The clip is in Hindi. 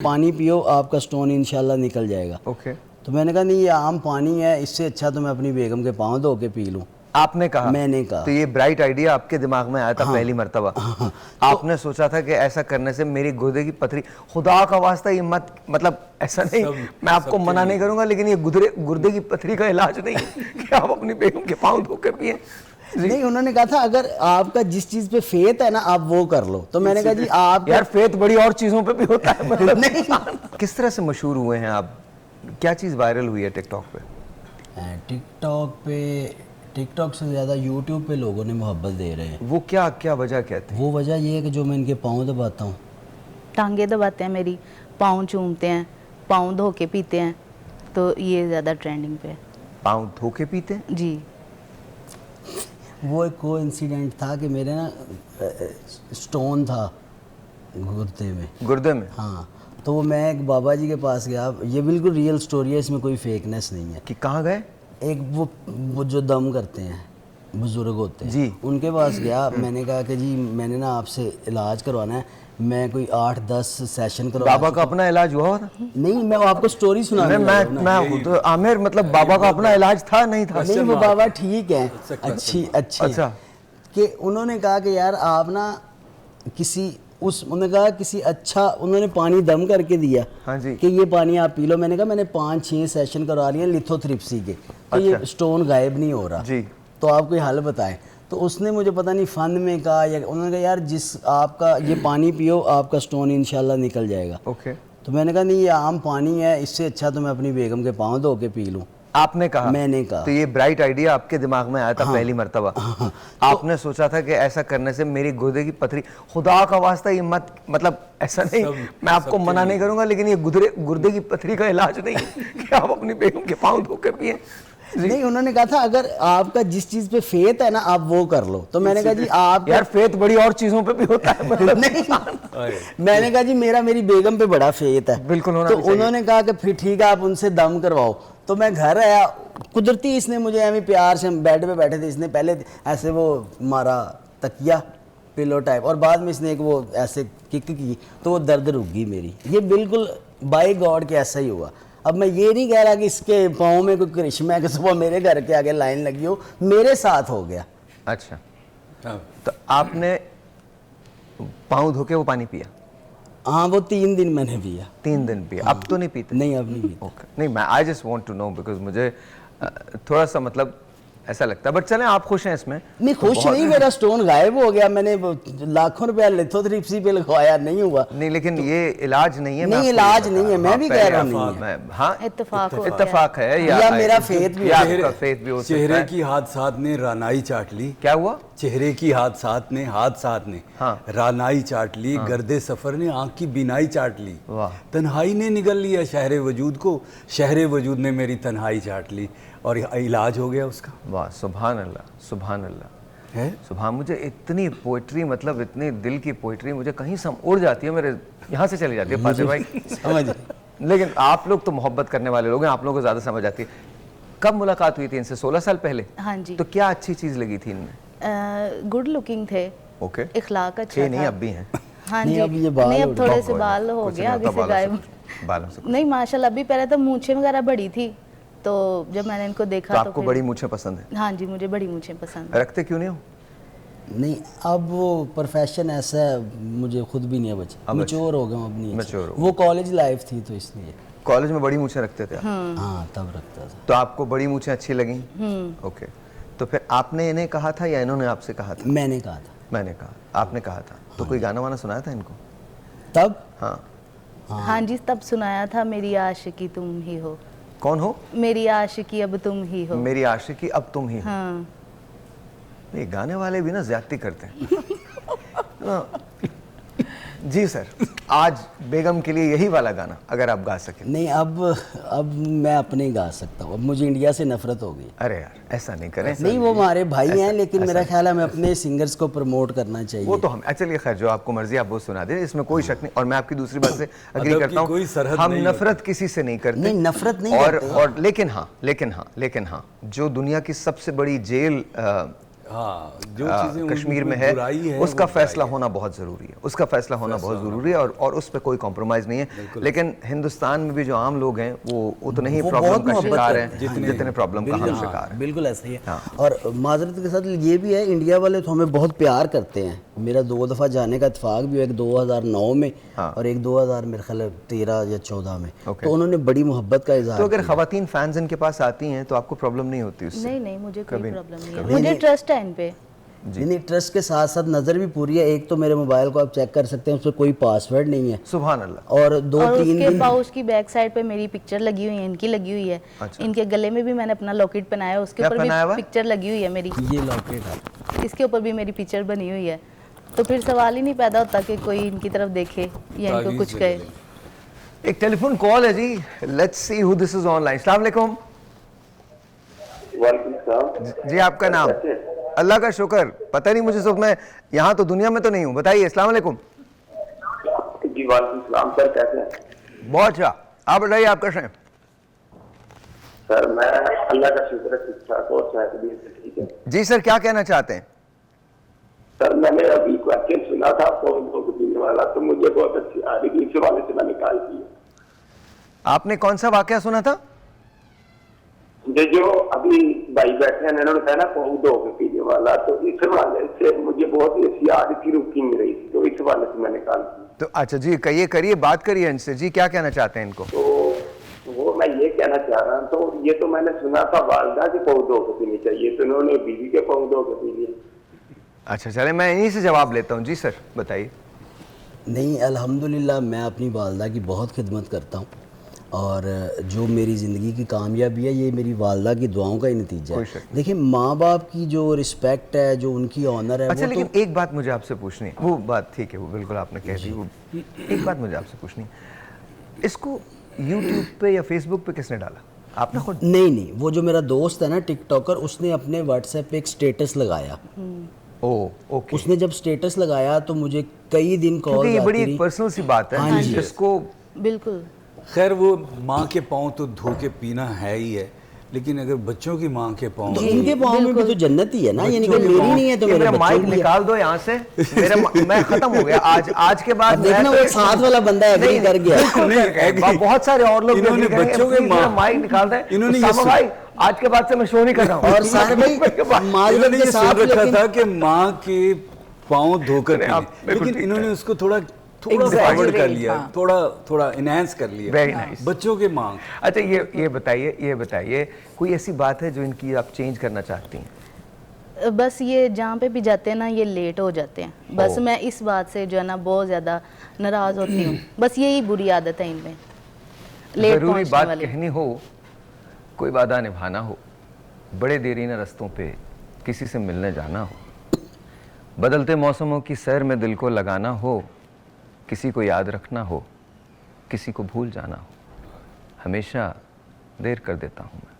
पानी पियो आपका स्टोन इंशाल्लाह निकल जाएगा। ओके। तो मैंने कहा नहीं ये आम पानी है, इससे अच्छा तो मैं अपनी बेगम के पाँव धो के पी लूँ। आपने कहा? मैंने कहा। तो ये ब्राइट आइडिया आपके दिमाग में आया था? हाँ, पहली मर्तबा आपने सोचा था कि ऐसा करने से मेरी गुर्दे की पथरी, खुदा का वास्ता ये मत, मतलब ऐसा नहीं, मैं आपको मना नहीं करूंगा, लेकिन ये गुर्दे की पथरी का इलाज नहीं है कि आप अपनी बेगम के पाँव धो के पिए। नहीं, उन्होंने कहा था अगर आपका जिस चीज पे फेथ है ना आप वो कर लो। तो मैंने कहा जी आप यार फेथ बड़ी और चीजों पे भी होता है मतलब नहीं। किस तरह से मशहूर हुए हैं आप? क्या चीज वायरल हुई है टिकटॉक पे? टिकटॉक से ज़्यादा यूट्यूब पे लोगों ने मोहब्बत दे रहे हैं। वो क्या क्या वजह कहते हैं? वो वजह ये है कि जो मैं इनके पाँव दबाता हूँ, टांगे दबाते हैं मेरी, पाँव चूमते हैं, पाँव धो के पीते हैं, तो ये ज़्यादा ट्रेंडिंग पे है। पाँव धो के पीते हैं? जी। वो एक को इंसिडेंट था कि मेरे ना स्टोन था गुर्दे में। हाँ, तो वो मैं एक बाबा जी के पास गया, ये बिल्कुल रियल स्टोरी है, इसमें कोई फेकनेस नहीं है। कि कहाँ गए? एक वो जो दम करते हैं बुजुर्ग होते हैं जी, उनके पास गया। मैंने कहा कि जी मैंने ना आपसे इलाज करवाना है, मैं कोई 8-10 सेशन करवा। बाबा का अपना इलाज हुआ था? नहीं, मैं आपको स्टोरी सुना मैं तो आमिर, मतलब बाबा का अपना इलाज था नहीं था? नहीं, वो बाबा ठीक है, अच्छी अच्छा। कि उन्होंने कहा कि यार आप ना उन्होंने कहा किसी अच्छा, उन्होंने पानी दम करके दिया। हाँ जी। कि ये पानी आप पी लो। मैंने कहा मैंने 5-6 सेशन करवा लिए लिथोथ्रिप्सी के, तो ये स्टोन गायब नहीं हो रहा जी, तो आप कोई हल बताएं। तो उसने मुझे पता नहीं फन में कहा या उन्होंने कहा यार जिस आपका ये पानी पियो आपका स्टोन इंशाल्लाह निकल जाएगा। ओके। तो मैंने कहा नहीं ये आम पानी है, इससे अच्छा तो मैं अपनी बेगम के पाँव धो के पी लूँ। आपने कहा? मैंने कहा। तो ये ब्राइट आइडिया आपके दिमाग में आया था? हाँ, पहली मर्तबा आपने सोचा था कि ऐसा करने से मेरी गुर्दे की पथरी, खुदा का वास्ता ये मत, मतलब ऐसा नहीं, मैं आपको मना नहीं करूंगा, लेकिन ये गुर्दे की पथरी का इलाज नहीं है कि आप अपनी बेगम के पाँव धो के पिए। नहीं, उन्होंने कहा था अगर आपका जिस चीज पे फेथ है ना आप वो कर लो। तो मैंने कहा जी आप यार फेथ बड़ी और चीजों पे भी होता है मतलब नहीं। मैंने कहा जी मेरी बेगम पे बड़ा फेथ है। बिल्कुल होना तो भी चाहिए। उन्होंने कहा कि फिर ठीक है आप उनसे दम करवाओ। तो मैं घर आया, कुदरती इसने मुझे ऐसे प्यार से, हम बेड पे बैठे थे, इसने पहले ऐसे वो मारा तकिया पिलो टाइप, और बाद में इसने एक वो ऐसे किक की, तो वो दर्द रुक गई मेरी। ये बिल्कुल बाय गॉड के ऐसा ही हुआ। अब मैं ये नहीं कह रहा कि इसके पाँव में कोई करिश्मा है कि सुबह मेरे घर के आगे लाइन लगी हो, मेरे साथ हो गया। अच्छा, तो आपने पाँव धो के वो पानी पिया? हाँ, वो 3 दिन मैंने पिया। 3 दिन पिया? अब तो नहीं पीते? नहीं, अब नहीं पीते। ओके। नहीं, मैं I just want to know because मुझे थोड़ा सा मतलब ऐसा लगता है, बट चलें आप खुश हैं इसमें? नहीं, खुश नहीं, मेरा स्टोन गायब हो गया, मैंने लाखों रुपया लिथोथ्रिप्सी पे लगवाया, नहीं हुआ। नहीं, लेकिन ये इलाज नहीं है। नहीं, इलाज नहीं है, मैं भी कह रहा हूँ। हाँ, इत्तेफाक है या मेरा फेथ भी हो सकता है। चेहरे की हादसात ने रानाई चाट ली। क्या हुआ? चेहरे की हादसात ने रानाई चाट ली। गर्दे सफर ने आंख की बिनाई चाट ली। तन्हाई ने निगल लिया शहरे वजूद को, शहरे वजूद ने मेरी तन्हाई चाट ली, और इलाज हो गया उसका। वाह, सुभान अल्लाह, सुभान अल्लाह है। सुभान, मुझे इतनी पोइट्री, मतलब इतनी दिल की पोइट्री मुझे कहीं से उड़ जाती है, मेरे यहाँ से चली जाती है फातिह भाई समझ। लेकिन आप लोग तो मोहब्बत करने वाले लोग हैं, आप लोगों को ज़्यादा समझ आती है। कब मुलाकात हुई थी इनसे? 16 साल पहले? हाँ जी। तो क्या अच्छी चीज़ लगी थी इनमें? गुड लुकिंग थे। ओके। इखलाक अच्छा था। नहीं, अब भी हैं? हाँ जी। नहीं, अब थोड़े से बाल हो गए आगे से गायब। बालों से नहीं माशाल्लाह, अभी पहले तो मूंछें वगैरह बड़ी थी, तो जब मैंने इनको देखा तो आपको बड़ी मूंछें पसंद है? हाँ जी, मुझे बड़ी मूंछें पसंद है। रखते क्यों नहीं हो? नहीं, अब वो प्रोफेशन ऐसा है, मुझे खुद भी नहीं है, बच्चे मैच्योर हो गए अपनी। मैच्योर वो कॉलेज लाइफ थी तो इसलिए। कॉलेज में बड़ी मूंछें रखते थे? हाँ, तब रखता था। तो आपको बड़ी मूंछें अच्छी लगी? ओके। तो फिर आपने इन्हें कहा था या इन्होंने आपसे कहा था? मैंने कहा था। मैंने कहा, आपने कहा था। तो कोई गाना वाना सुनाया था इनको तब? हाँ जी, तब सुनाया था, मेरी आशिकी तुम ही हो। कौन हो? मेरी आशिकी अब तुम ही हो। मेरी आशिकी अब तुम ही हो। हाँ। ये गाने वाले भी ना ज्यादती करते हैं। जी सर, आज बेगम के लिए यही वाला गाना अगर आप गा सकें। नहीं, अब मैं अपने ही गा सकता हूँ, अब मुझे इंडिया से नफरत हो गई। अरे यार, ऐसा नहीं करें। नहीं, वो हमारे भाई हैं, लेकिन मेरा ख्याल है हमें अपने सिंगर्स को प्रमोट करना चाहिए। वो तो हम, चलिए खैर, जो आपको मर्जी आप वो सुना दें, इसमें कोई शक नहीं। और मैं आपकी दूसरी बात से अग्री करता हूँ, हम नफरत किसी से नहीं करते। नहीं, नफरत नहीं करते। और लेकिन हाँ, जो दुनिया की सबसे बड़ी जेल हाँ, जो चीजें कश्मीर में उनकी बुराई है है, उसका वो फैसला बुराई है। होना बहुत ज़रूरी है, उसका फैसला होना बहुत ज़रूरी है, और उस पर कोई कॉम्प्रोमाइज़ नहीं है। लेकिन हिंदुस्तान में भी जो आम लोग हैं वो उतने ही वो प्रॉब्लम बहुत का मोहब्बत शिकार करते हैं जितने प्रॉब्लम का हम शिकार हैं। बिल्कुल ऐसा ही है। हाँ। और माजरत के साथ ये भी है, इंडिया वाले तो हमें बहुत प्यार करते हैं। मेरा 2 दफ़ा जाने का इत्फाक भी हुआ, एक 2009 में हाँ। और एक 2000 मेरे ख्याल है 13 या 14 में। ओके। तो उन्होंने बड़ी मोहब्बत का इजहार तो अगर किया। खवातीन फैंस इनके पास आती हैं तो आपको प्रॉब्लम नहीं होती उससे? नहीं नहीं, मुझे कोई कभी- प्रॉब्लम नहीं है, कभी मुझे नहीं। ट्रस्ट है इन पे। नहीं, ट्रस्ट के साथ साथ नज़र भी पूरी है। एक तो मेरे मोबाइल को आप चेक कर सकते हैं, उसमें कोई पासवर्ड नहीं है। सुभान अल्लाह। और और 2-3 उसके दिन पाउच की बैक साइड पे मेरी पिक्चर लगी हुई है, इनकी लगी हुई है। अच्छा। इनके गले में भी मैंने अपना लॉकेट पहनाया है, उसके क्या ऊपर पहनाया हुआ भी है? पिक्चर लगी हुई है मेरी, ये लॉकेट है। इसके ऊपर भी मेरी पिक्चर बनी हुई है। तो फिर सवाल ही नहीं पैदा होता कि कोई इनकी तरफ देखे या इनको तावीज़ कुछ ले कहे। लें। एक टेलीफोन कॉल है जी, let's see who this is online. अस्सलाम वालेकुम वालेकुम सलाम। जी, आपका नाम? अल्लाह का शुक्र, पता नहीं मुझे, सब मैं यहाँ तो दुनिया में तो नहीं हूँ। बताइए। अस्सलाम वालेकुम। जी वालेकुम सलाम सर, कैसे हैं? बहुत अच्छा, आप बताइए आप कैसे हैं? सर मैं अल्लाह का शुक्र है, ठीक ठाक और सेहत भी है, ठीक है। जी सर, क्या कहना चाहते हैं? सर मैंने अभी क्वेश्चन सुना था फोन पीने वाला, तो मुझे बहुत अच्छी आ रही थी, इस वाले से मैंने कॉल की। आपने कौन सा वाकया सुना था? जो अभी भाई बैठे हैं, इन्होंने कहा ना पौधों के पीने वाला, तो इस वाले से मुझे बहुत ही अच्छी आ रही थी, रुकी नहीं रही थी, तो इस वाले से मैंने कॉल की। तो अच्छा जी, कहिए, करिए, बात करिए इनसे जी, क्या कहना चाहते हैं इनको? तो वो मैं ये कहना चाह रहा हूँ, तो ये तो मैंने सुना था वालदा के पौधों के पीने चाहिए, तो इन्होंने बीवी के पौधों के पी लिए। अच्छा चले, मैं इन्हीं से जवाब लेता हूँ। जी सर बताइए। नहीं, अल्हम्दुलिल्लाह मैं अपनी वालदा की बहुत खिदमत करता हूँ, और जो मेरी ज़िंदगी की कामयाबी है ये मेरी वालदा की दुआओं का ही नतीजा कोई है। शक देखिए, माँ बाप की जो रिस्पेक्ट है, जो उनकी ऑनर है, अच्छा, वो लेकिन तो एक बात मुझे आपसे पूछनी है। वो बात ठीक है, वो बिल्कुल आपने कह दी। वो एक बात मुझे आपसे पूछनी है, इसको यूट्यूब पे या फेसबुक पे किसने डाला? आपने खुद? नहीं, वो जो मेरा दोस्त है ना टिकटॉकर, उसने अपने व्हाट्सएप पे एक स्टेटस लगाया। ओ ओके। उसने जब स्टेटस लगाया तो मुझे कई दिन क्योंकि कॉल ये बड़ी आती एक रही। पर्सनल सी बात है हाँ जी। जिसको बिल्कुल। खैर वो माँ के पाँव तो धो के पीना है ही है, लेकिन अगर बच्चों की माँ के पाँव तो इनके पाँव में भी तो जन्नत ही है ना, यानी कि मेरी नहीं है तो मेरे मेरा बच्चों माइक की है। निकाल दो यहाँ से। मैं खत्म हो गया आज के बाद। अब देखना, मैं वो साथ वाला बंदा एग्री नहीं, कर गया। बिल्कुल नहीं, कर गए। agree। बहुत सारे और लोग इन्होंने agree करेंगे, बच्चों के please मेरा माँ- माइक निकाल दें। इन्होंने ये उसामा सुन- भाई, आज के बाद से मैं शो नहीं कर रहा हूँ। और सारे भाई माजरत इन्होंने के ये साथ सुन रखा लेकिन था कि माँ के पाँव धोकर अरे आप पीने, बिल्कुल लेकिन ठीक इन्होंने है। उसको थोड़ा Exaggerate, फॉरवर्ड कर लिया, हाँ। थोड़ा इनहेंस कर लिया। Very nice। बच्चों के माँ। अच्छा, ये बताइए कोई ऐसी बात है जो इनकी आप चेंज करना चाहती हैं? बस ये जहाँ पे भी जाते हैं ना, ये लेट हो जाते हैं। बस ओ। मैं इस बात से जो है ना बहुत ज़्यादा नाराज़ होती हूँ। बस यही बुरी आदत है इनमें, लेट जरूरी पहुँचने बात वाली। कहनी हो, कोई वादा निभाना हो, बड़े देरीना रस्तों पे किसी से मिलने जाना हो, बदलते मौसमों की सैर में दिल को लगाना हो, किसी को याद रखना हो, किसी को भूल जाना हो, हमेशा देर कर देता हूँ मैं।